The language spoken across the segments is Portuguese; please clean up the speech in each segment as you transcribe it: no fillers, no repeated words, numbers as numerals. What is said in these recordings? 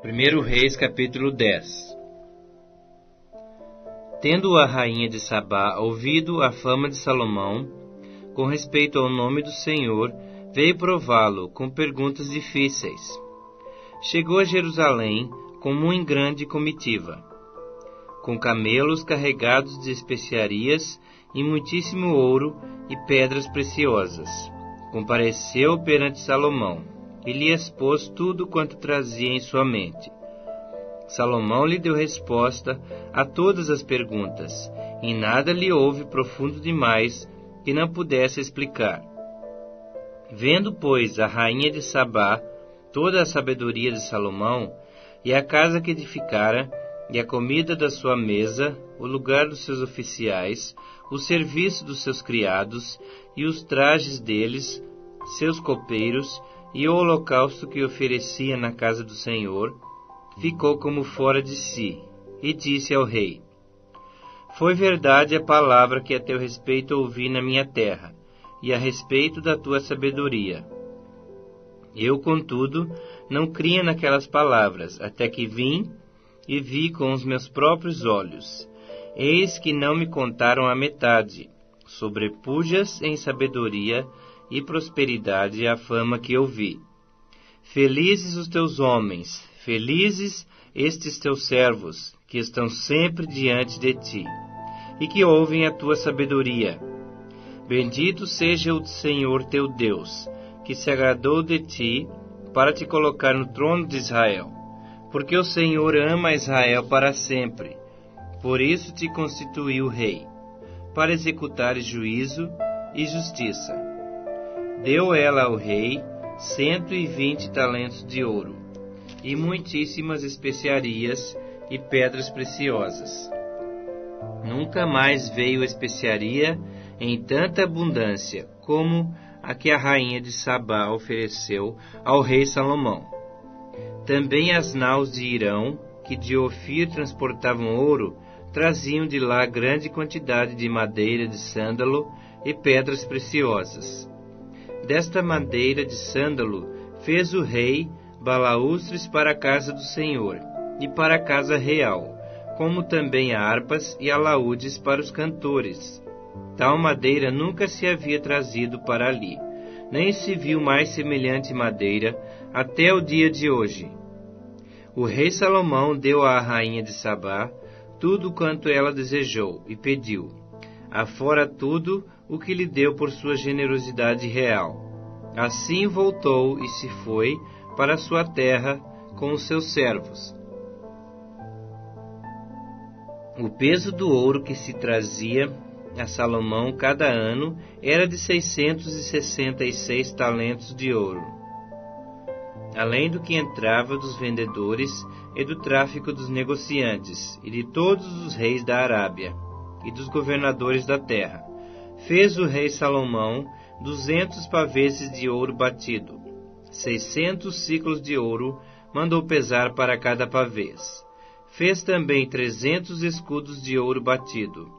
1 Reis, capítulo 10. Tendo a rainha de Sabá ouvido a fama de Salomão, com respeito ao nome do Senhor, veio prová-lo com perguntas difíceis. Chegou a Jerusalém com muito grande comitiva, com camelos carregados de especiarias e muitíssimo ouro e pedras preciosas. Compareceu perante Salomão e lhe expôs tudo quanto trazia em sua mente. Salomão lhe deu resposta a todas as perguntas, e nada lhe houve profundo demais que não pudesse explicar. Vendo, pois, a rainha de Sabá toda a sabedoria de Salomão, e a casa que edificara, e a comida da sua mesa, o lugar dos seus oficiais, o serviço dos seus criados, e os trajes deles, seus copeiros, e o holocausto que oferecia na casa do Senhor, ficou como fora de si, e disse ao rei: Foi verdade a palavra que a teu respeito ouvi na minha terra, e a respeito da tua sabedoria. Eu, contudo, não cria naquelas palavras, até que vim e vi com os meus próprios olhos. Eis que não me contaram a metade. Sobrepujas em sabedoria e prosperidade a fama que eu vi. Felizes os teus homens, felizes estes teus servos, que estão sempre diante de ti, e que ouvem a tua sabedoria. Bendito seja o Senhor teu Deus, que se agradou de ti para te colocar no trono de Israel, porque o Senhor ama Israel para sempre. Por isso te constituiu rei, para executares juízo e justiça. Deu ela ao rei 120 talentos de ouro, e muitíssimas especiarias e pedras preciosas. Nunca mais veio especiaria em tanta abundância como a que a rainha de Sabá ofereceu ao rei Salomão. Também as naus de Irão, que de Ofir transportavam ouro, traziam de lá grande quantidade de madeira de sândalo e pedras preciosas. Desta madeira de sândalo fez o rei balaústres para a casa do Senhor e para a casa real, como também harpas e alaúdes para os cantores. Tal madeira nunca se havia trazido para ali, nem se viu mais semelhante madeira até o dia de hoje. O rei Salomão deu à rainha de Sabá tudo quanto ela desejou e pediu, afora tudo o que lhe deu por sua generosidade real. Assim voltou e se foi para sua terra com os seus servos. O peso do ouro que se trazia a Salomão cada ano era de 666 talentos de ouro, além do que entrava dos vendedores e do tráfico dos negociantes, e de todos os reis da Arábia, e dos governadores da terra. Fez o rei Salomão 200 paveses de ouro batido, 600 siclos de ouro mandou pesar para cada pavês. Fez também 300 escudos de ouro batido.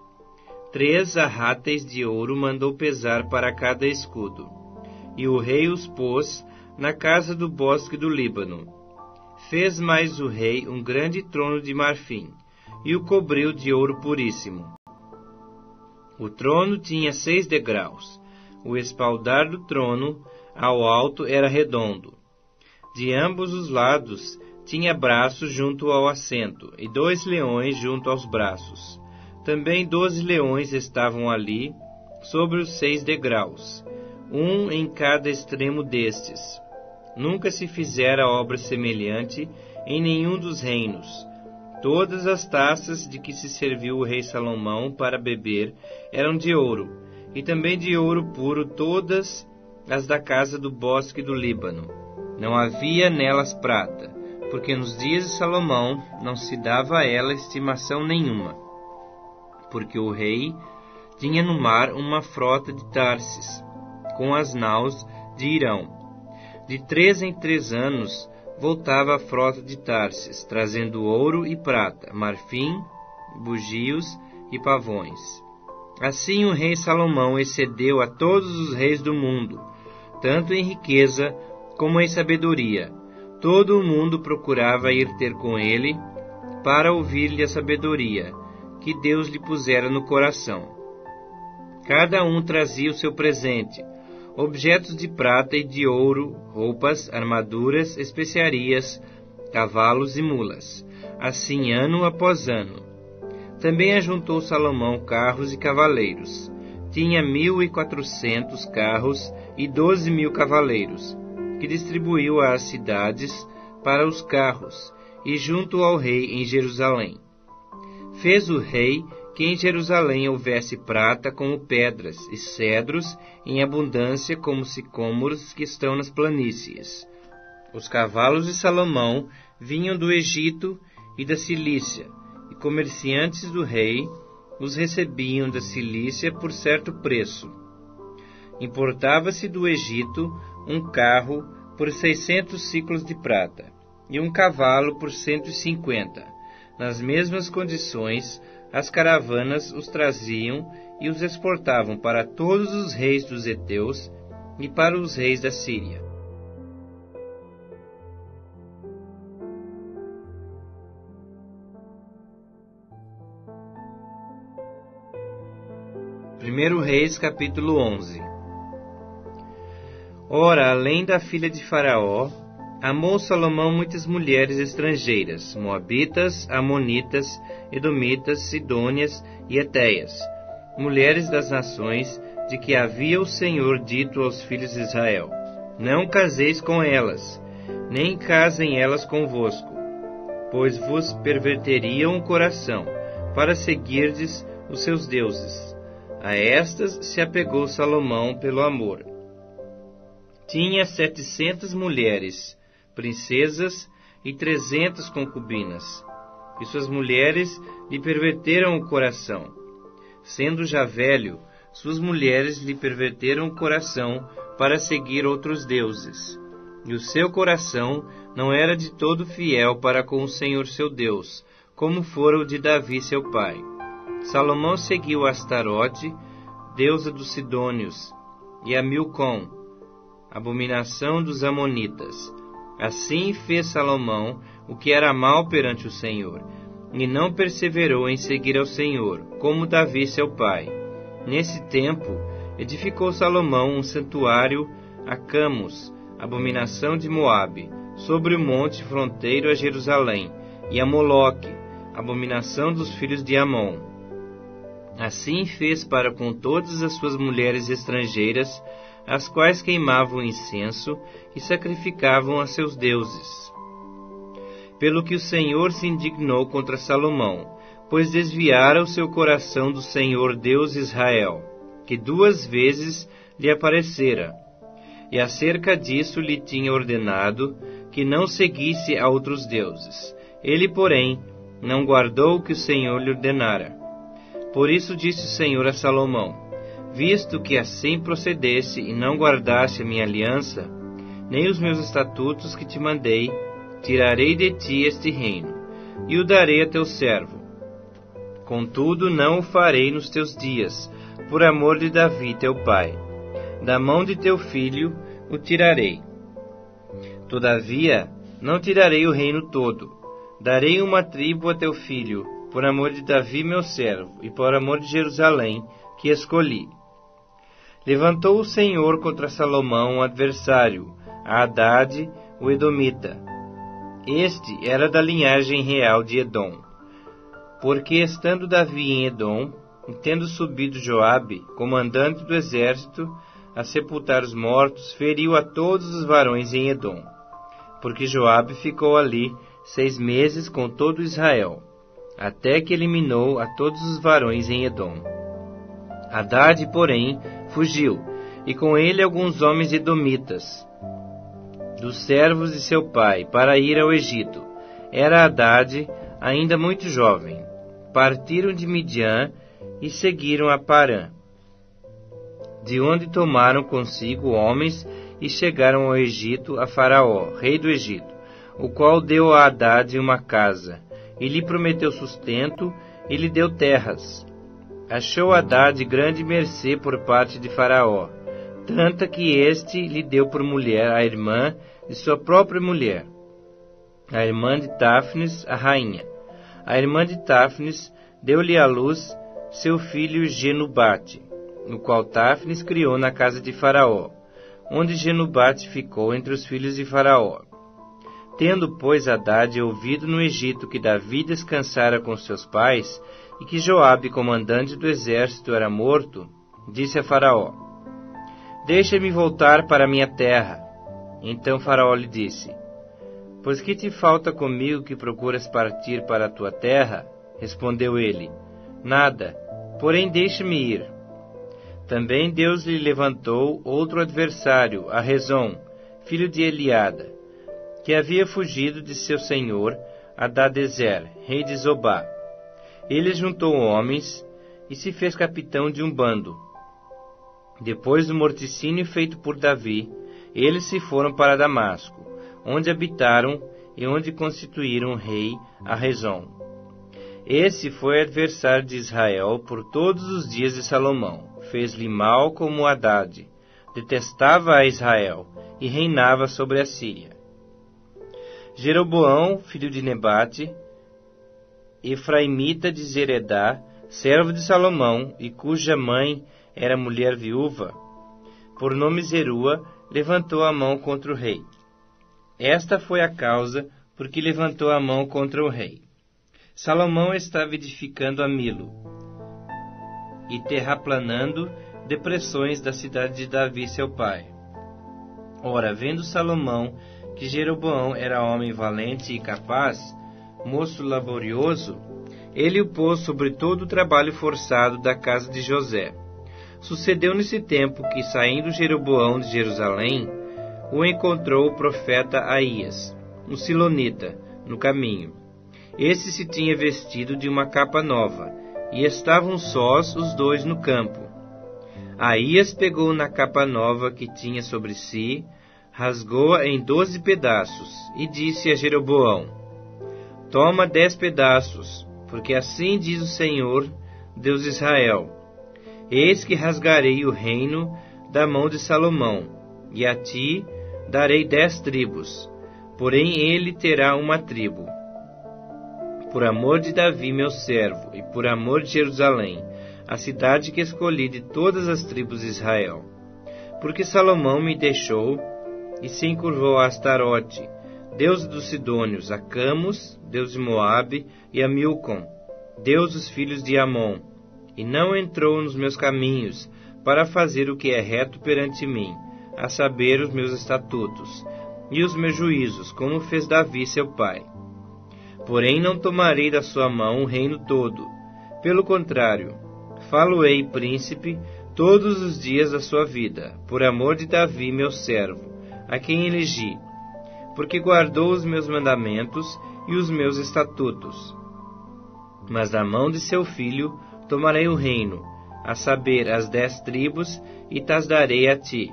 3 arráteis de ouro mandou pesar para cada escudo. E o rei os pôs na casa do bosque do Líbano. Fez mais o rei um grande trono de marfim, e o cobriu de ouro puríssimo. O trono tinha 6 degraus. O espaldar do trono, ao alto, era redondo. De ambos os lados tinha braços junto ao assento, e 2 leões junto aos braços. Também 12 leões estavam ali, sobre os 6 degraus, um em cada extremo destes. Nunca se fizera obra semelhante em nenhum dos reinos. Todas as taças de que se serviu o rei Salomão para beber eram de ouro, e também de ouro puro todas as da casa do bosque do Líbano. Não havia nelas prata, porque nos dias de Salomão não se dava a ela estimação nenhuma, porque o rei tinha no mar uma frota de Tarsis, com as naus de Irão. De 3 em 3 anos voltava a frota de Tarsis, trazendo ouro e prata, marfim, bugios e pavões. Assim o rei Salomão excedeu a todos os reis do mundo, tanto em riqueza como em sabedoria. Todo o mundo procurava ir ter com ele para ouvir-lhe a sabedoria que Deus lhe pusera no coração. Cada um trazia o seu presente, objetos de prata e de ouro, roupas, armaduras, especiarias, cavalos e mulas, assim ano após ano. Também ajuntou Salomão carros e cavaleiros. Tinha 1.400 carros e 12.000 cavaleiros, que distribuiu às cidades para os carros, e junto ao rei em Jerusalém. Fez o rei que em Jerusalém houvesse prata como pedras, e cedros em abundância como sicômoros que estão nas planícies. Os cavalos de Salomão vinham do Egito e da Cilícia, e comerciantes do rei os recebiam da Cilícia por certo preço. Importava-se do Egito um carro por 600 siclos de prata, e um cavalo por 150. Nas mesmas condições, as caravanas os traziam e os exportavam para todos os reis dos heteus e para os reis da Síria. Primeiro Reis, capítulo 11. Ora, além da filha de Faraó, amou Salomão muitas mulheres estrangeiras, moabitas, amonitas, edomitas, sidônias e etéias, mulheres das nações de que havia o Senhor dito aos filhos de Israel: não caseis com elas, nem casem elas convosco, pois vos perverteriam o coração, para seguirdes os seus deuses. A estas se apegou Salomão pelo amor. Tinha 700 mulheres, princesas, e 300 concubinas, e suas mulheres lhe perverteram o coração. Sendo já velho, suas mulheres lhe perverteram o coração para seguir outros deuses, e o seu coração não era de todo fiel para com o Senhor seu Deus, como fora o de Davi seu pai. Salomão seguiu a Astarote, deusa dos sidônios, e a Milcom, abominação dos amonitas. Assim fez Salomão o que era mal perante o Senhor, e não perseverou em seguir ao Senhor, como Davi seu pai. Nesse tempo, edificou Salomão um santuário a Camus, abominação de Moabe, sobre o monte fronteiro a Jerusalém, e a Moloque, abominação dos filhos de Amon. Assim fez para com todas as suas mulheres estrangeiras, as quais queimavam incenso e sacrificavam a seus deuses. Pelo que o Senhor se indignou contra Salomão, pois desviara o seu coração do Senhor Deus Israel, que 2 vezes lhe aparecera, e acerca disso lhe tinha ordenado que não seguisse a outros deuses. Ele, porém, não guardou o que o Senhor lhe ordenara. Por isso disse o Senhor a Salomão: visto que assim procedesse e não guardaste a minha aliança, nem os meus estatutos que te mandei, tirarei de ti este reino, e o darei a teu servo. Contudo, não o farei nos teus dias, por amor de Davi teu pai. Da mão de teu filho o tirarei. Todavia, não tirarei o reino todo. Darei uma tribo a teu filho, por amor de Davi meu servo, e por amor de Jerusalém, que escolhi. Levantou o Senhor contra Salomão um adversário, a Hadade, o edomita. Este era da linhagem real de Edom. Porque estando Davi em Edom, e tendo subido Joabe, comandante do exército, a sepultar os mortos, feriu a todos os varões em Edom. Porque Joabe ficou ali 6 meses com todo Israel, até que eliminou a todos os varões em Edom. Hadade, porém, fugiu, e com ele alguns homens edomitas, dos servos de seu pai, para ir ao Egito. Era Hadade ainda muito jovem. Partiram de Midian e seguiram a Parã, de onde tomaram consigo homens e chegaram ao Egito, a Faraó, rei do Egito, o qual deu a Hadade uma casa, e lhe prometeu sustento, e lhe deu terras. Achou Hadade grande mercê por parte de Faraó, tanta que este lhe deu por mulher a irmã de sua própria mulher, a irmã de Táfnis, a rainha. A irmã de Táfnis deu-lhe à luz seu filho Genubate, no qual Táfnis criou na casa de Faraó, onde Genubate ficou entre os filhos de Faraó. Tendo, pois, Hadade ouvido no Egito que Davi descansara com seus pais, e que Joabe, comandante do exército, era morto, disse a Faraó: Deixa-me voltar para minha terra. Então Faraó lhe disse: Pois que te falta comigo que procuras partir para a tua terra? Respondeu ele: Nada, porém deixa-me ir. Também Deus lhe levantou outro adversário, a Rezon, filho de Eliada, que havia fugido de seu senhor, Hadadezer, rei de Zobá. Ele juntou homens e se fez capitão de um bando. Depois do morticínio feito por Davi, eles se foram para Damasco, onde habitaram e onde constituíram um rei, a Rezon. Esse foi adversário de Israel por todos os dias de Salomão. Fez-lhe mal como Hadade, detestava a Israel e reinava sobre a Síria. Jeroboão, filho de Nebate, efraimita de Zeredá, servo de Salomão, e cuja mãe era mulher viúva, por nome Zerua, levantou a mão contra o rei. Esta foi a causa por que levantou a mão contra o rei. Salomão estava edificando a Milo e terraplanando depressões da cidade de Davi, seu pai. Ora, vendo Salomão que Jeroboão era homem valente e capaz, moço laborioso, ele o pôs sobre todo o trabalho forçado da casa de José. Sucedeu nesse tempo que, saindo Jeroboão de Jerusalém, o encontrou o profeta Aías, um silonita, no caminho. Esse se tinha vestido de uma capa nova, e estavam sós os dois no campo. Aías pegou na capa nova que tinha sobre si, rasgou-a em 12 pedaços, e disse a Jeroboão: Toma 10 pedaços, porque assim diz o Senhor, Deus de Israel: Eis que rasgarei o reino da mão de Salomão, e a ti darei 10 tribos, porém ele terá uma tribo. Por amor de Davi, meu servo, e por amor de Jerusalém, a cidade que escolhi de todas as tribos de Israel. Porque Salomão me deixou e se encurvou a Astarote, deus dos Sidônios, a Camus, deus de Moabe, e a Milcom, deus dos filhos de Amon, e não entrou nos meus caminhos, para fazer o que é reto perante mim, a saber, os meus estatutos, e os meus juízos, como fez Davi seu pai. Porém não tomarei da sua mão o reino todo. Pelo contrário, falo-ei príncipe todos os dias da sua vida, por amor de Davi meu servo, a quem elegi, porque guardou os meus mandamentos e os meus estatutos. Mas da mão de seu filho tomarei o reino, a saber, as 10 tribos, e tas darei a ti.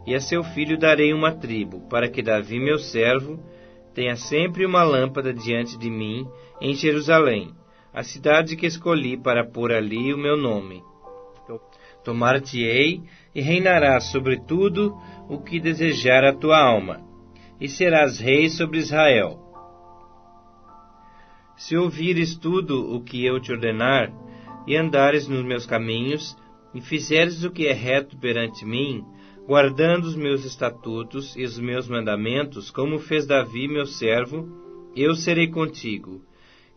E a seu filho darei uma tribo, para que Davi meu servo tenha sempre uma lâmpada diante de mim em Jerusalém, a cidade que escolhi para pôr ali o meu nome. Tomar-te-ei e reinarás sobre tudo o que desejar a tua alma, e serás rei sobre Israel. Se ouvires tudo o que eu te ordenar, e andares nos meus caminhos, e fizeres o que é reto perante mim, guardando os meus estatutos e os meus mandamentos, como fez Davi meu servo, eu serei contigo,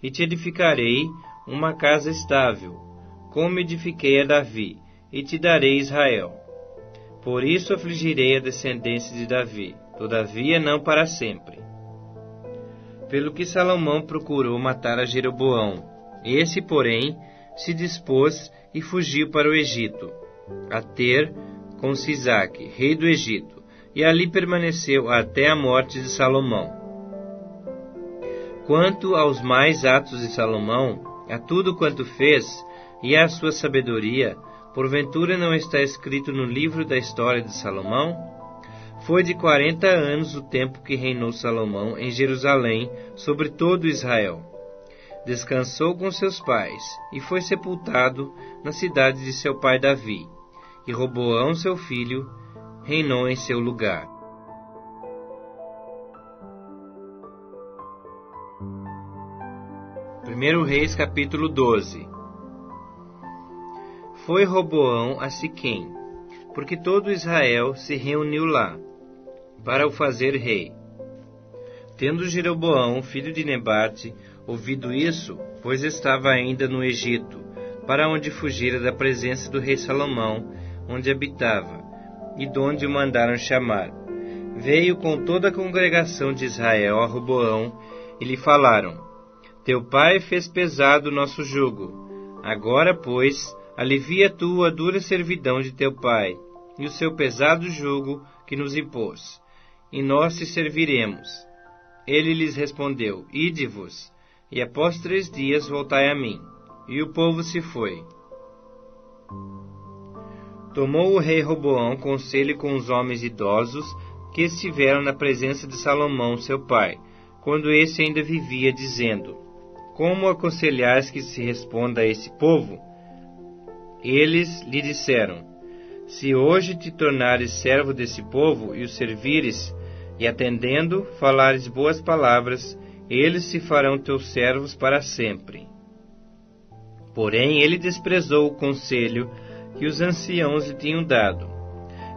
e te edificarei uma casa estável, como edifiquei a Davi, e te darei Israel. Por isso afligirei a descendência de Davi, todavia não para sempre. Pelo que Salomão procurou matar a Jeroboão, esse, porém, se dispôs e fugiu para o Egito, a ter com Sisaque, rei do Egito, e ali permaneceu até a morte de Salomão. Quanto aos mais atos de Salomão, a tudo quanto fez, e à sua sabedoria, porventura não está escrito no livro da história de Salomão? Foi de 40 anos o tempo que reinou Salomão em Jerusalém sobre todo Israel. Descansou com seus pais, e foi sepultado na cidade de seu pai Davi. E Roboão, seu filho, reinou em seu lugar. 1 Reis capítulo 12. Foi Roboão a Siquém, porque todo Israel se reuniu lá, para o fazer rei. Tendo Jeroboão, filho de Nebate, ouvido isso, pois estava ainda no Egito, para onde fugira da presença do rei Salomão, onde habitava, e donde o mandaram chamar, veio com toda a congregação de Israel a Roboão, e lhe falaram: Teu pai fez pesado o nosso jugo. Agora, pois, alivia tu a dura servidão de teu pai, e o seu pesado jugo que nos impôs, e nós te serviremos. Ele lhes respondeu: Ide-vos, e após 3 dias voltai a mim. E o povo se foi. Tomou o rei Roboão conselho com os homens idosos que estiveram na presença de Salomão, seu pai, quando esse ainda vivia, dizendo: Como aconselhais que se responda a esse povo? Eles lhe disseram: Se hoje te tornares servo desse povo e o servires, e atendendo, falares boas palavras, eles se farão teus servos para sempre. Porém, ele desprezou o conselho que os anciãos lhe tinham dado,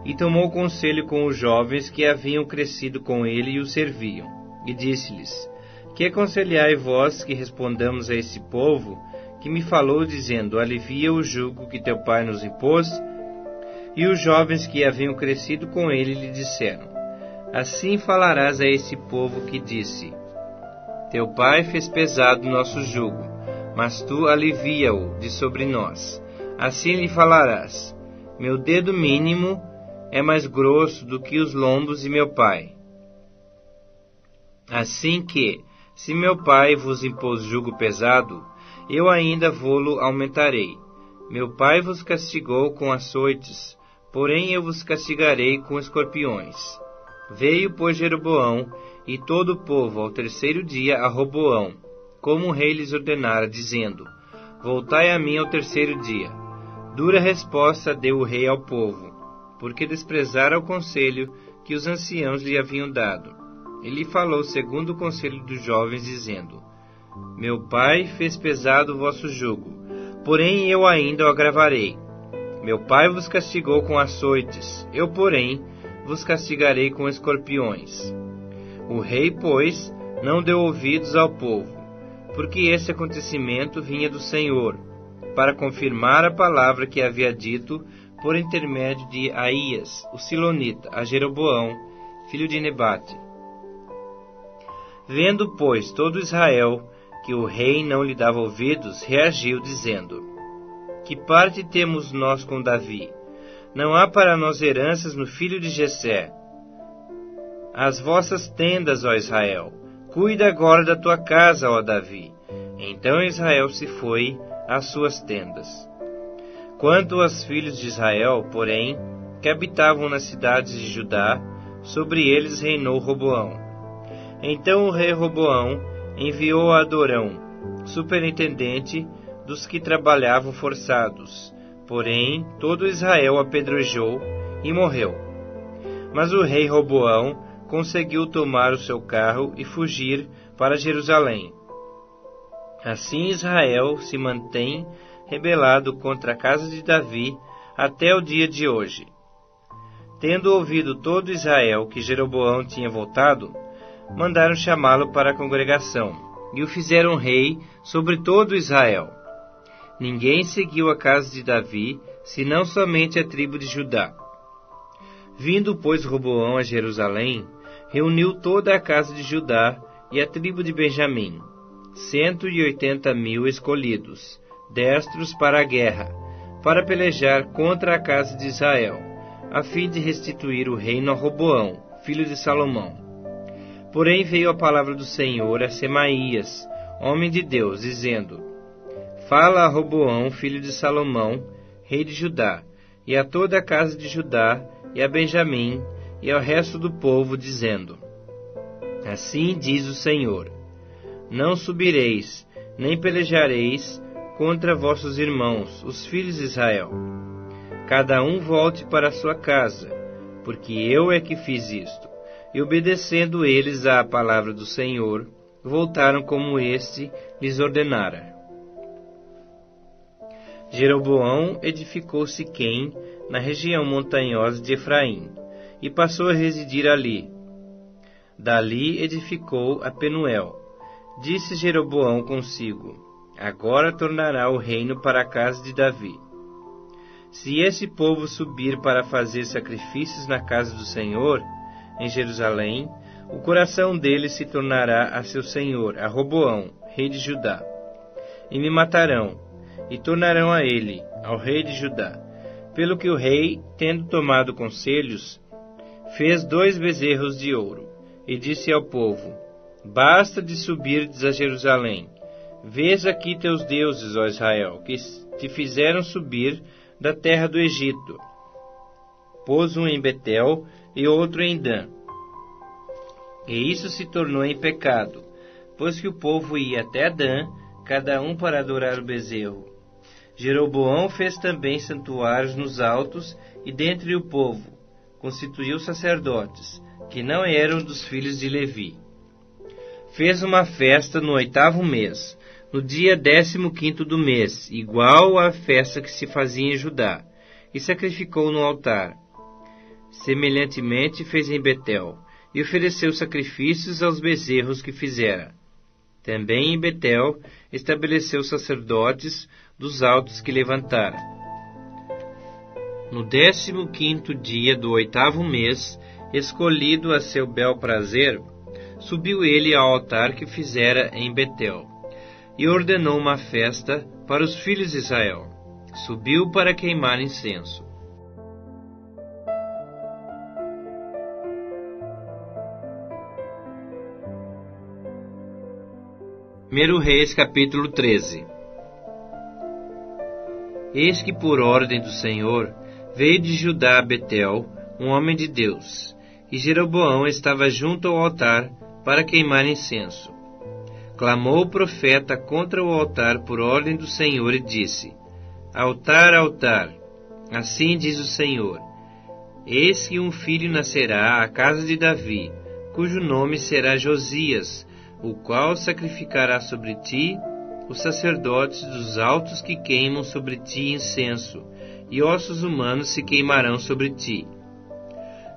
e tomou conselho com os jovens que haviam crescido com ele e o serviam, e disse-lhes: Que aconselhai vós que respondamos a esse povo, que me falou, dizendo: Alivia o jugo que teu pai nos impôs? E os jovens que haviam crescido com ele lhe disseram: Assim falarás a esse povo que disse: Teu pai fez pesado o nosso jugo, mas tu alivia-o de sobre nós. Assim lhe falarás: Meu dedo mínimo é mais grosso do que os lombos de meu pai. Assim que, se meu pai vos impôs jugo pesado, eu ainda vô-lo aumentarei. Meu pai vos castigou com açoites, porém eu vos castigarei com escorpiões. Veio, pois, Jeroboão e todo o povo ao 3º dia a Roboão, como o rei lhes ordenara, dizendo: Voltai a mim ao 3º dia. Dura resposta deu o rei ao povo, porque desprezara o conselho que os anciãos lhe haviam dado. Ele falou segundo o conselho dos jovens, dizendo: Meu pai fez pesado o vosso jugo, porém eu ainda o agravarei. Meu pai vos castigou com açoites, eu, porém, vos castigarei com escorpiões. O rei, pois, não deu ouvidos ao povo, porque esse acontecimento vinha do Senhor, para confirmar a palavra que havia dito por intermédio de Aías, o silonita, a Jeroboão, filho de Nebate. Vendo, pois, todo Israel que o rei não lhe dava ouvidos, reagiu, dizendo: Que parte temos nós com Davi? Não há para nós heranças no filho de Jessé. As vossas tendas, ó Israel, cuida agora da tua casa, ó Davi. Então Israel se foi às suas tendas. Quanto aos filhos de Israel, porém, que habitavam nas cidades de Judá, sobre eles reinou Roboão. Então o rei Roboão enviou a Adorão, superintendente dos que trabalhavam forçados. Porém, todo Israel apedrejou e morreu. Mas o rei Roboão conseguiu tomar o seu carro e fugir para Jerusalém. Assim Israel se mantém rebelado contra a casa de Davi até o dia de hoje. Tendo ouvido todo Israel que Jeroboão tinha voltado, mandaram chamá-lo para a congregação, e o fizeram rei sobre todo Israel. Ninguém seguiu a casa de Davi, senão somente a tribo de Judá. Vindo, pois, Roboão a Jerusalém, reuniu toda a casa de Judá e a tribo de Benjamim, 180.000 escolhidos, destros para a guerra, para pelejar contra a casa de Israel, a fim de restituir o reino a Roboão, filho de Salomão. Porém veio a palavra do Senhor a Semaías, homem de Deus, dizendo: Fala a Roboão, filho de Salomão, rei de Judá, e a toda a casa de Judá, e a Benjamim, e ao resto do povo, dizendo: Assim diz o Senhor: Não subireis, nem pelejareis contra vossos irmãos, os filhos de Israel. Cada um volte para a sua casa, porque eu é que fiz isto. E obedecendo eles à palavra do Senhor, voltaram como este lhes ordenara. Jeroboão edificou Siquém, na região montanhosa de Efraim, e passou a residir ali. Dali edificou a Penuel. Disse Jeroboão consigo: agora tornará o reino para a casa de Davi. Se esse povo subir para fazer sacrifícios na casa do Senhor, em Jerusalém, o coração deles se tornará a seu senhor, a Roboão, rei de Judá. E me matarão, e tornarão a ele, ao rei de Judá. Pelo que o rei, tendo tomado conselhos, fez 2 bezerros de ouro, e disse ao povo: basta de subirdes a Jerusalém. Vês aqui teus deuses, ó Israel, que te fizeram subir da terra do Egito. Pôs um em Betel e outro em Dan. E isso se tornou em pecado, pois que o povo ia até Dan, cada um para adorar o bezerro. Jeroboão fez também santuários nos altos e dentre o povo, constituiu sacerdotes, que não eram dos filhos de Levi. Fez uma festa no 8º mês, no dia 15º do mês, igual à festa que se fazia em Judá, e sacrificou no altar. Semelhantemente fez em Betel, e ofereceu sacrifícios aos bezerros que fizera. Também em Betel estabeleceu sacerdotes dos altos que levantara. No 15º dia do 8º mês, escolhido a seu bel prazer, subiu ele ao altar que fizera em Betel, e ordenou uma festa para os filhos de Israel. Subiu para queimar incenso. 1 Reis capítulo 13. Eis que por ordem do Senhor veio de Judá a Betel um homem de Deus, e Jeroboão estava junto ao altar para queimar incenso. Clamou o profeta contra o altar por ordem do Senhor e disse: altar, altar, assim diz o Senhor, eis que um filho nascerá à casa de Davi, cujo nome será Josias, o qual sacrificará sobre ti os sacerdotes dos altos que queimam sobre ti incenso, e ossos humanos se queimarão sobre ti.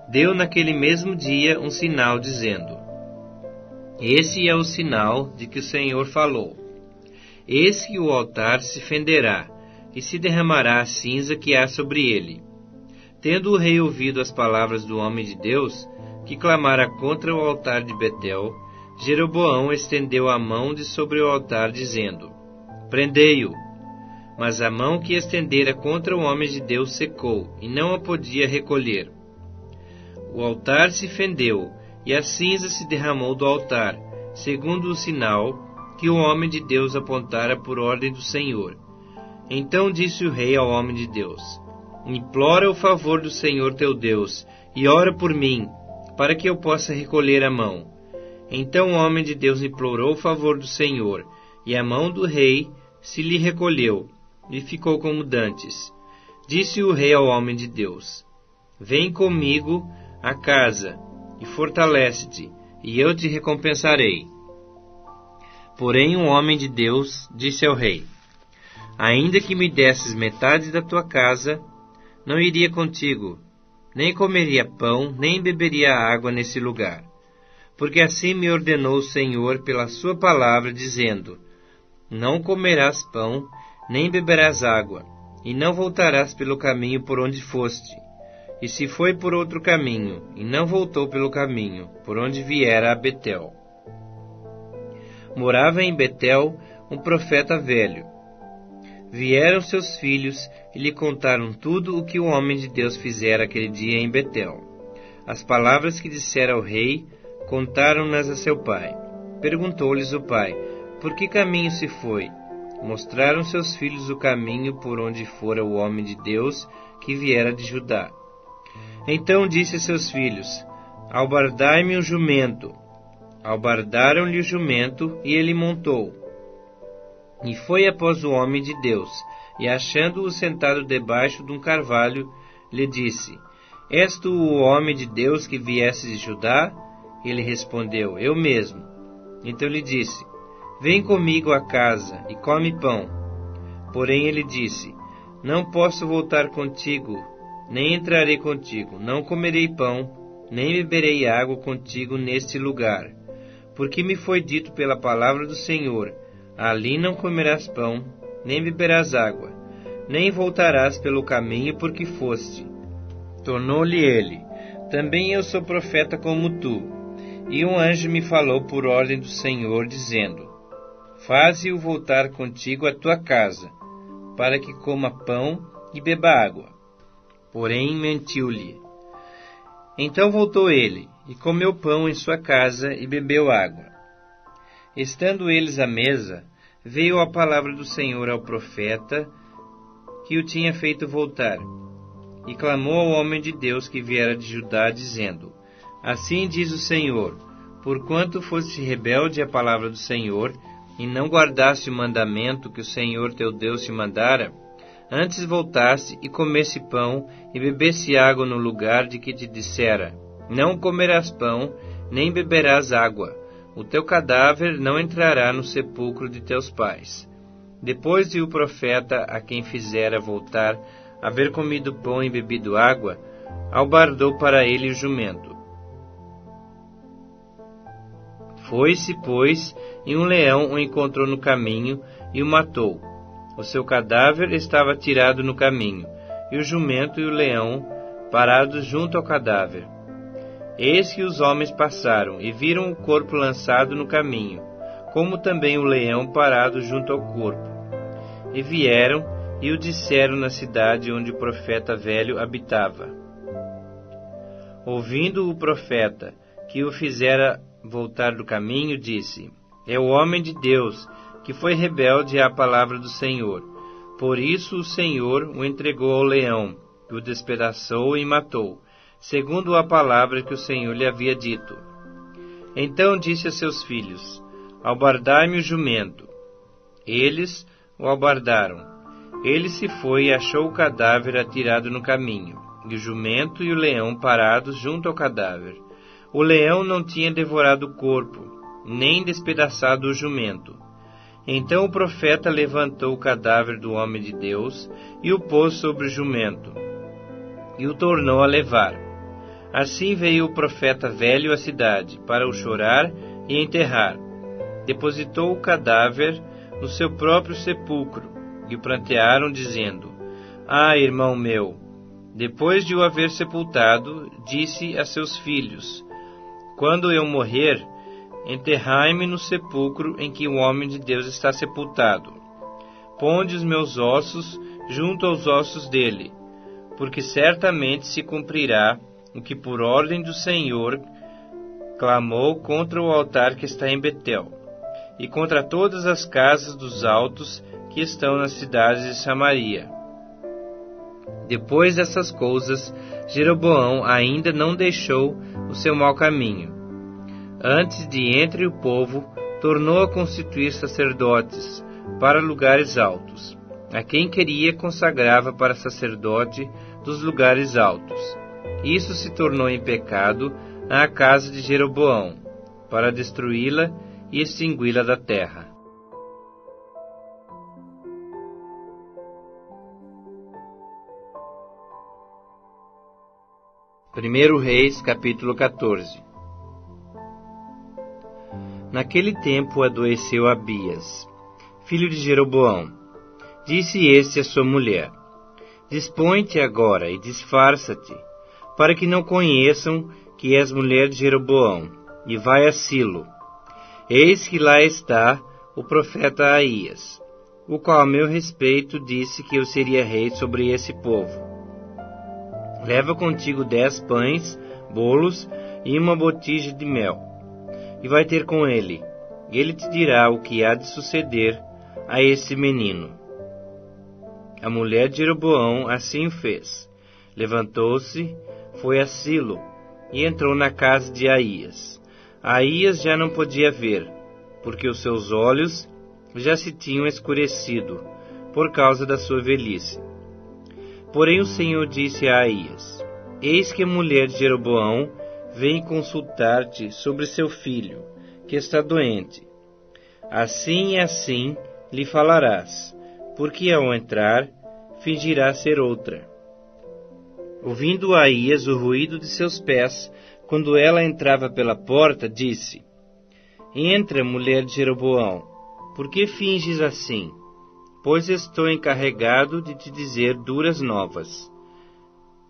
Deu naquele mesmo dia um sinal, dizendo: esse é o sinal de que o Senhor falou. Eis que o altar se fenderá, e se derramará a cinza que há sobre ele. Tendo o rei ouvido as palavras do homem de Deus, que clamara contra o altar de Betel, Jeroboão estendeu a mão de sobre o altar, dizendo: prendei-o. Mas a mão que estendera contra o homem de Deus secou, e não a podia recolher. O altar se fendeu, e a cinza se derramou do altar, segundo o sinal que o homem de Deus apontara por ordem do Senhor. Então disse o rei ao homem de Deus: implora o favor do Senhor teu Deus, e ora por mim, para que eu possa recolher a mão. Então o homem de Deus implorou o favor do Senhor, e a mão do rei se lhe recolheu, e ficou como dantes. Disse o rei ao homem de Deus: vem comigo à casa, e fortalece-te, e eu te recompensarei. Porém o homem de Deus disse ao rei: ainda que me desses metade da tua casa, não iria contigo, nem comeria pão, nem beberia água nesse lugar. Porque assim me ordenou o Senhor pela sua palavra, dizendo: não comerás pão, nem beberás água, e não voltarás pelo caminho por onde foste. E se foi por outro caminho, e não voltou pelo caminho por onde viera a Betel. Morava em Betel um profeta velho. Vieram seus filhos e lhe contaram tudo o que o homem de Deus fizera aquele dia em Betel. As palavras que dissera ao rei, contaram-nas a seu pai. Perguntou-lhes o pai: por que caminho se foi? Mostraram seus filhos o caminho por onde fora o homem de Deus que viera de Judá. Então disse a seus filhos: albardai-me um jumento. Albardaram-lhe o jumento, e ele montou. E foi após o homem de Deus, e achando-o sentado debaixo de um carvalho, lhe disse: és tu o homem de Deus que vieste de Judá? Ele respondeu: eu mesmo. Então lhe disse: Vem comigo à casa e come pão. Porém ele disse: Não posso voltar contigo, nem entrarei contigo. Não comerei pão, nem beberei água contigo neste lugar. Porque me foi dito pela palavra do Senhor: Ali não comerás pão, nem beberás água, nem voltarás pelo caminho por que foste. Tornou-lhe ele: Também eu sou profeta como tu. E um anjo me falou por ordem do Senhor, dizendo: Faze-o voltar contigo à tua casa, para que coma pão e beba água. Porém mentiu-lhe. Então voltou ele, e comeu pão em sua casa, e bebeu água. Estando eles à mesa, veio a palavra do Senhor ao profeta, que o tinha feito voltar, e clamou ao homem de Deus que viera de Judá, dizendo: Assim diz o Senhor: Porquanto foste rebelde à palavra do Senhor, e não guardaste o mandamento que o Senhor teu Deus te mandara, antes voltaste e comesse pão e bebesse água no lugar de que te dissera: Não comerás pão, nem beberás água, o teu cadáver não entrará no sepulcro de teus pais. Depois de o profeta, a quem fizera voltar, haver comido pão e bebido água, albardou para ele o jumento. Foi-se, pois, e um leão o encontrou no caminho e o matou. O seu cadáver estava tirado no caminho, e o jumento e o leão parados junto ao cadáver. Eis que os homens passaram e viram o corpo lançado no caminho, como também o leão parado junto ao corpo. E vieram e o disseram na cidade onde o profeta velho habitava. Ouvindo o profeta que o fizera voltar do caminho, disse: É o homem de Deus, que foi rebelde à palavra do Senhor. Por isso o Senhor o entregou ao leão, que o despedaçou e matou, segundo a palavra que o Senhor lhe havia dito. Então disse a seus filhos: Albardai-me o jumento. Eles o albardaram. Ele se foi e achou o cadáver atirado no caminho, e o jumento e o leão parados junto ao cadáver. O leão não tinha devorado o corpo, nem despedaçado o jumento. Então o profeta levantou o cadáver do homem de Deus e o pôs sobre o jumento, e o tornou a levar. Assim veio o profeta velho à cidade, para o chorar e enterrar. Depositou o cadáver no seu próprio sepulcro, e o prantearam, dizendo: Ah, irmão meu! Depois de o haver sepultado, disse a seus filhos: Quando eu morrer, enterrai-me no sepulcro em que o homem de Deus está sepultado. Ponde os meus ossos junto aos ossos dele, porque certamente se cumprirá o que por ordem do Senhor clamou contra o altar que está em Betel, e contra todas as casas dos altos que estão nas cidades de Samaria. Depois dessas coisas, Jeroboão ainda não deixou o seu mau caminho. Antes de entre o povo, tornou a constituir sacerdotes para lugares altos. A quem queria consagrava para sacerdote dos lugares altos. Isso se tornou em pecado à casa de Jeroboão, para destruí-la e extingui-la da terra. Primeiro Reis, capítulo 14. Naquele tempo adoeceu Abias, filho de Jeroboão. Disse este a sua mulher: Dispõe-te agora e disfarça-te, para que não conheçam que és mulher de Jeroboão, e vai a Silo. Eis que lá está o profeta Aías, o qual a meu respeito disse que eu seria rei sobre esse povo. Leva contigo 10 pães, bolos e uma botija de mel, e vai ter com ele. Ele te dirá o que há de suceder a esse menino. A mulher de Jeroboão assim fez. Levantou-se, foi a Silo, e entrou na casa de Aías. Aías já não podia ver, porque os seus olhos já se tinham escurecido, por causa da sua velhice. Porém o Senhor disse a Aías: Eis que a mulher de Jeroboão vem consultar-te sobre seu filho, que está doente. Assim e assim lhe falarás, porque ao entrar, fingirá ser outra. Ouvindo Aías o ruído de seus pés, quando ela entrava pela porta, disse: Entra, mulher de Jeroboão, por que finges assim? Pois estou encarregado de te dizer duras novas.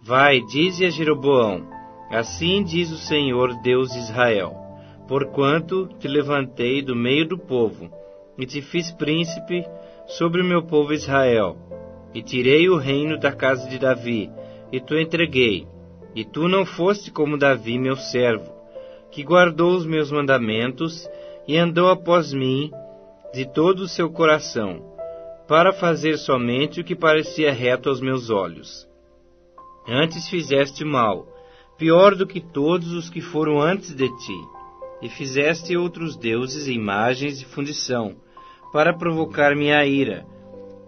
Vai, dize a Jeroboão, assim diz o Senhor Deus de Israel, porquanto te levantei do meio do povo, e te fiz príncipe sobre o meu povo Israel, e tirei o reino da casa de Davi, e tu entreguei, e tu não foste como Davi, meu servo, que guardou os meus mandamentos, e andou após mim de todo o seu coração, para fazer somente o que parecia reto aos meus olhos. Antes fizeste mal, pior do que todos os que foram antes de ti, e fizeste outros deuses e imagens de fundição, para provocar minha ira,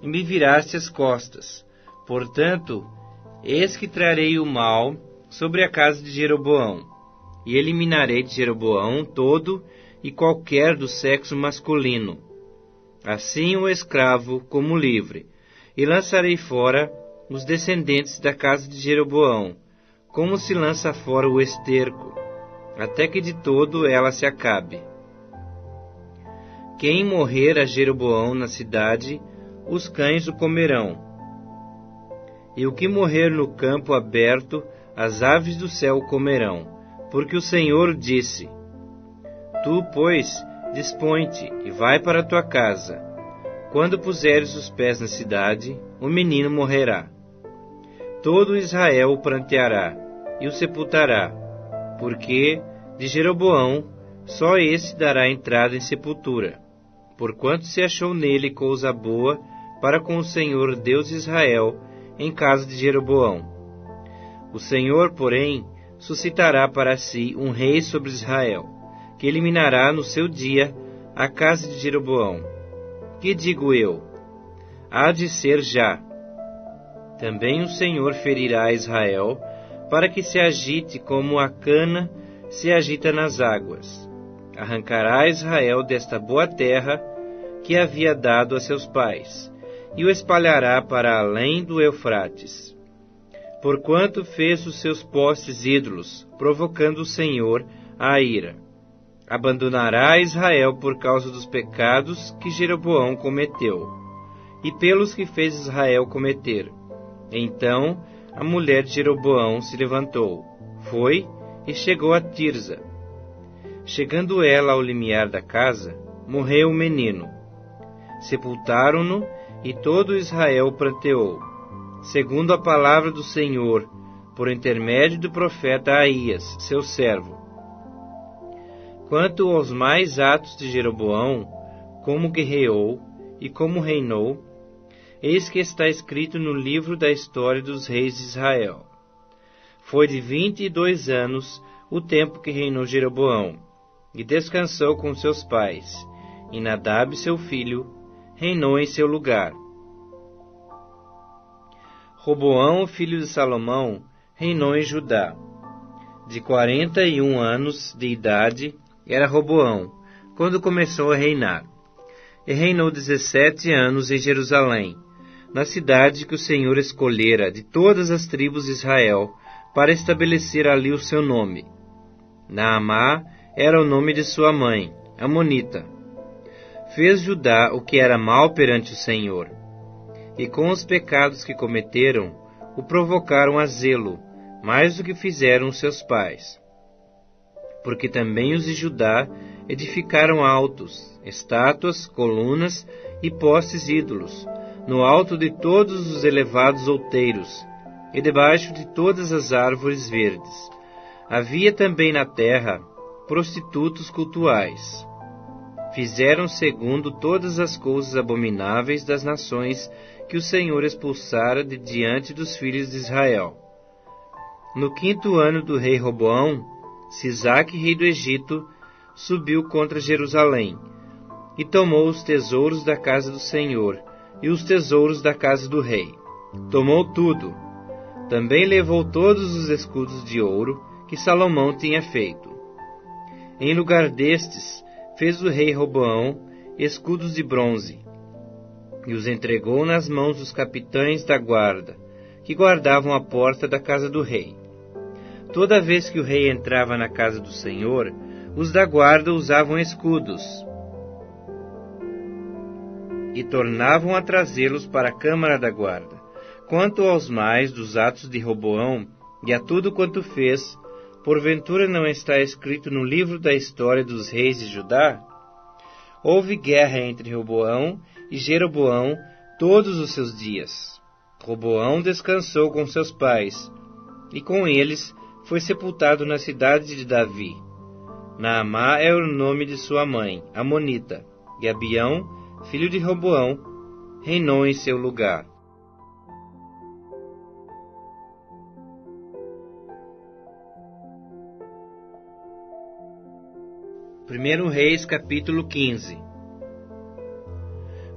e me viraste as costas. Portanto, eis que trarei o mal sobre a casa de Jeroboão, e eliminarei de Jeroboão todo e qualquer do sexo masculino, assim o escravo como o livre, e lançarei fora os descendentes da casa de Jeroboão, como se lança fora o esterco, até que de todo ela se acabe. Quem morrer a Jeroboão na cidade, os cães o comerão. E o que morrer no campo aberto, as aves do céu o comerão, porque o Senhor disse: Tu, pois, dispõe-te e vai para a tua casa. Quando puseres os pés na cidade, o menino morrerá. Todo Israel o pranteará e o sepultará, porque de Jeroboão só esse dará entrada em sepultura, porquanto se achou nele coisa boa para com o Senhor Deus de Israel em casa de Jeroboão. O Senhor, porém, suscitará para si um rei sobre Israel, que eliminará no seu dia a casa de Jeroboão. Que digo eu? Há de ser já. Também o Senhor ferirá Israel, para que se agite como a cana se agita nas águas. Arrancará Israel desta boa terra que havia dado a seus pais, e o espalhará para além do Eufrates. Porquanto fez os seus postes ídolos, provocando o Senhor a ira. Abandonará Israel por causa dos pecados que Jeroboão cometeu, e pelos que fez Israel cometer. Então a mulher de Jeroboão se levantou, foi e chegou a Tirza. Chegando ela ao limiar da casa, morreu o menino. Sepultaram-no, e todo Israel o pranteou, segundo a palavra do Senhor, por intermédio do profeta Aías, seu servo. Quanto aos mais atos de Jeroboão, como guerreou e como reinou, eis que está escrito no livro da história dos reis de Israel. Foi de 22 anos o tempo que reinou Jeroboão, e descansou com seus pais, e Nadab, seu filho, reinou em seu lugar. Roboão, filho de Salomão, reinou em Judá. De 41 anos de idade era Roboão, quando começou a reinar. E reinou 17 anos em Jerusalém, na cidade que o Senhor escolhera de todas as tribos de Israel, para estabelecer ali o seu nome. Naamá era o nome de sua mãe, Amonita. Fez Judá o que era mal perante o Senhor, e com os pecados que cometeram, o provocaram a zelo, mais do que fizeram os seus pais. Porque também os de Judá edificaram altos, estátuas, colunas e postes ídolos, no alto de todos os elevados outeiros, e debaixo de todas as árvores verdes. Havia também na terra prostitutos cultuais. Fizeram segundo todas as coisas abomináveis das nações que o Senhor expulsara de diante dos filhos de Israel. No 5º ano do rei Roboão, Sisaque, rei do Egito, subiu contra Jerusalém, e tomou os tesouros da casa do Senhor, e os tesouros da casa do rei. Tomou tudo. Também levou todos os escudos de ouro que Salomão tinha feito. Em lugar destes, fez o rei Roboão escudos de bronze, e os entregou nas mãos dos capitães da guarda, que guardavam a porta da casa do rei. Toda vez que o rei entrava na casa do Senhor, os da guarda usavam escudos, e tornavam a trazê-los para a câmara da guarda. Quanto aos mais dos atos de Roboão, e a tudo quanto fez, porventura não está escrito no livro da história dos reis de Judá? Houve guerra entre Roboão e Jeroboão todos os seus dias. Roboão descansou com seus pais, e com eles foi sepultado na cidade de Davi. Naamá é o nome de sua mãe, Amonita, e Abião, filho de Roboão, reinou em seu lugar. 1 Reis, capítulo 15.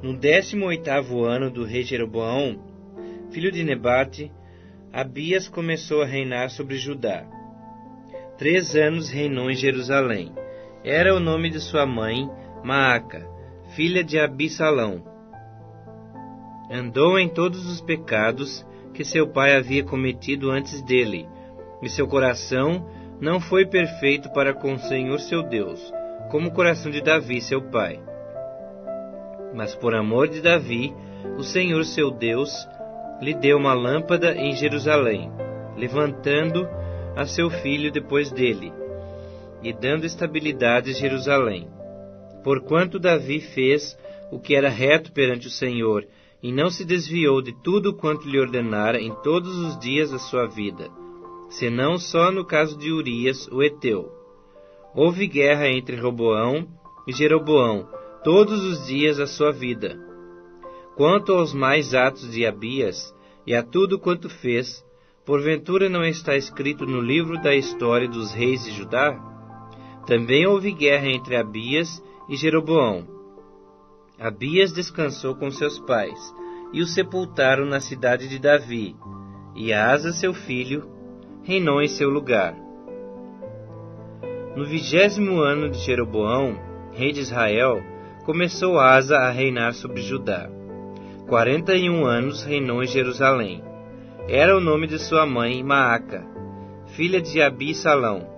No 18º ano do rei Jeroboão, filho de Nebate, Abias começou a reinar sobre Judá. 3 anos reinou em Jerusalém. Era o nome de sua mãe, Maaca, filha de Abissalão. Andou em todos os pecados que seu pai havia cometido antes dele, e seu coração não foi perfeito para com o Senhor seu Deus, como o coração de Davi, seu pai. Mas por amor de Davi, o Senhor seu Deus lhe deu uma lâmpada em Jerusalém, levantando a seu filho depois dele, e dando estabilidade a Jerusalém. Porquanto Davi fez o que era reto perante o Senhor, e não se desviou de tudo quanto lhe ordenara em todos os dias da sua vida, senão só no caso de Urias, o heteu. Houve guerra entre Roboão e Jeroboão todos os dias da sua vida. Quanto aos mais atos de Abias, e a tudo quanto fez, porventura não está escrito no livro da história dos reis de Judá? Também houve guerra entre Abias e Jeroboão. Abias descansou com seus pais, e o sepultaram na cidade de Davi, e Asa, seu filho, reinou em seu lugar. No 20º ano de Jeroboão, rei de Israel, começou Asa a reinar sobre Judá. 41 anos reinou em Jerusalém. Era o nome de sua mãe, Maaca, filha de Abissalão.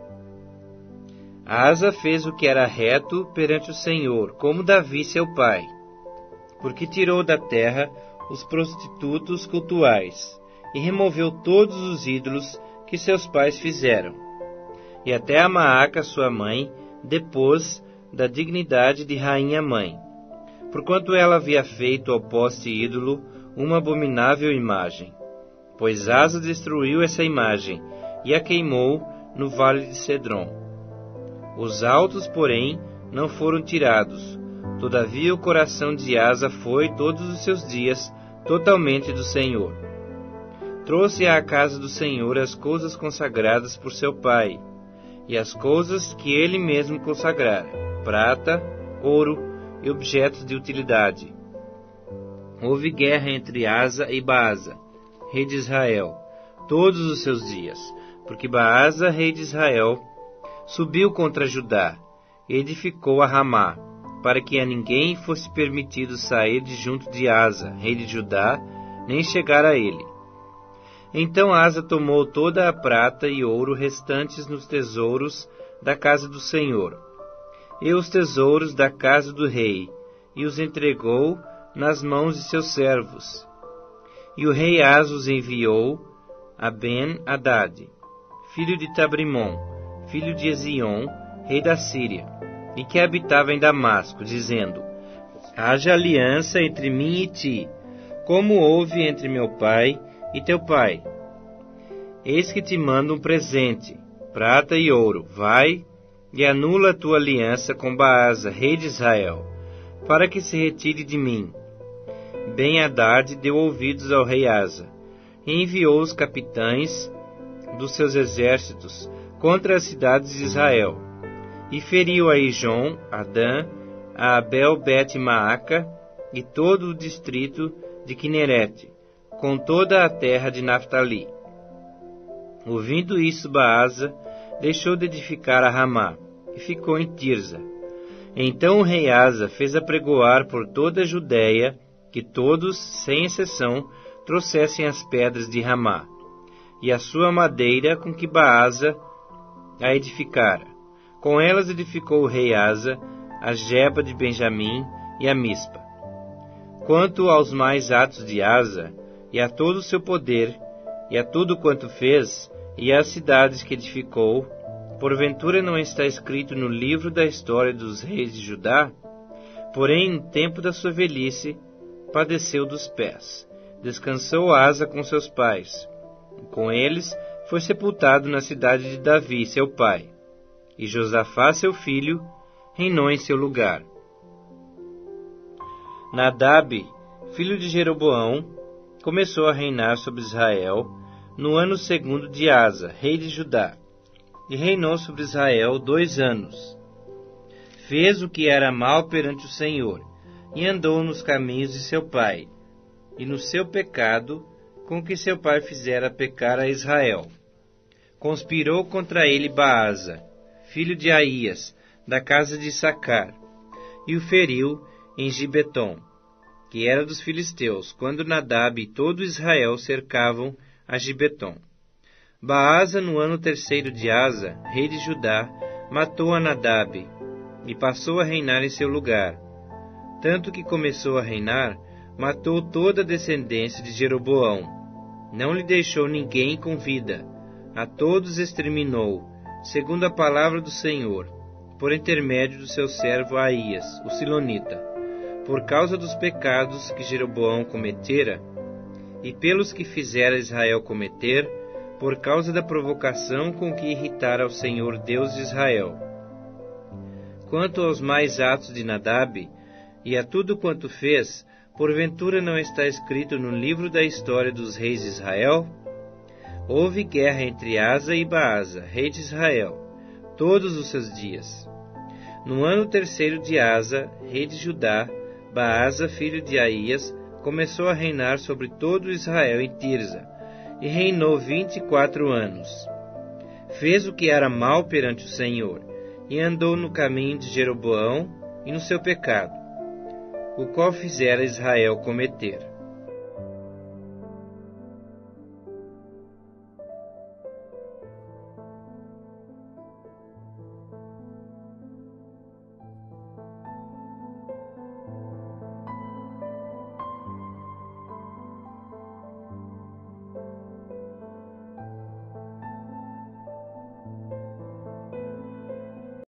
Asa fez o que era reto perante o Senhor, como Davi seu pai, porque tirou da terra os prostitutos cultuais, e removeu todos os ídolos que seus pais fizeram. E até a Maaca, sua mãe, depôs da dignidade de rainha-mãe, porquanto ela havia feito ao poste ídolo uma abominável imagem. Pois Asa destruiu essa imagem, e a queimou no vale de Cedron. Os altos, porém, não foram tirados. Todavia o coração de Asa foi, todos os seus dias, totalmente do Senhor. Trouxe à casa do Senhor as coisas consagradas por seu pai, e as coisas que ele mesmo consagrara, prata, ouro e objetos de utilidade. Houve guerra entre Asa e Baasa, rei de Israel, todos os seus dias, porque Baasa, rei de Israel, subiu contra Judá, e edificou a Ramá, para que a ninguém fosse permitido sair de junto de Asa, rei de Judá, nem chegar a ele. Então Asa tomou toda a prata e ouro restantes nos tesouros da casa do Senhor, e os tesouros da casa do rei, e os entregou nas mãos de seus servos. E o rei Asa os enviou a Ben-Hadad, filho de Tabrimon, filho de Ezion, rei da Síria, e que habitava em Damasco, dizendo: Haja aliança entre mim e ti, como houve entre meu pai e teu pai. Eis que te mando um presente, prata e ouro. Vai e anula a tua aliança com Baasa, rei de Israel, para que se retire de mim. Ben-Hadad deu ouvidos ao rei Asa, e enviou os capitães dos seus exércitos contra as cidades de Israel, e feriu a Ijon, a Dan, a Abel-Bet-Maaca e todo o distrito de Quinerete, com toda a terra de Naftali. Ouvindo isso, Baasa deixou de edificar a Ramá, e ficou em Tirza. Então o rei Asa fez apregoar por toda a Judéia que todos, sem exceção, trouxessem as pedras de Ramá, e a sua madeira com que Baasa a edificara. Com elas edificou o rei Asa a Geba de Benjamim e a Mispa. Quanto aos mais atos de Asa, e a todo o seu poder, e a tudo quanto fez, e às cidades que edificou, porventura não está escrito no livro da história dos reis de Judá? Porém, no tempo da sua velhice, padeceu dos pés. Descansou Asa com seus pais. Com eles, foi sepultado na cidade de Davi, seu pai. E Josafá, seu filho, reinou em seu lugar. Nadab, filho de Jeroboão, começou a reinar sobre Israel no ano 2º de Asa, rei de Judá, e reinou sobre Israel 2 anos. Fez o que era mal perante o Senhor, e andou nos caminhos de seu pai, e no seu pecado, com que seu pai fizera pecar a Israel. Conspirou contra ele Baasa, filho de Aías, da casa de Issacar, e o feriu em Gibeton, que era dos filisteus, quando Nadab e todo Israel cercavam a Gibeton. Baasa, no ano 3º de Asa, rei de Judá, matou a Nadab, e passou a reinar em seu lugar. Tanto que começou a reinar, matou toda a descendência de Jeroboão. Não lhe deixou ninguém com vida, a todos exterminou, segundo a palavra do Senhor, por intermédio do seu servo Aías, o silonita, por causa dos pecados que Jeroboão cometera, e pelos que fizera Israel cometer, por causa da provocação com que irritara ao Senhor Deus de Israel. Quanto aos mais atos de Nadab, e a tudo quanto fez, porventura não está escrito no livro da história dos reis de Israel? Houve guerra entre Asa e Baasa, rei de Israel, todos os seus dias. No ano 3º de Asa, rei de Judá, Baasa, filho de Aías, começou a reinar sobre todo Israel em Tirza, e reinou 24 anos. Fez o que era mal perante o Senhor, e andou no caminho de Jeroboão e no seu pecado, o qual fizera Israel cometer.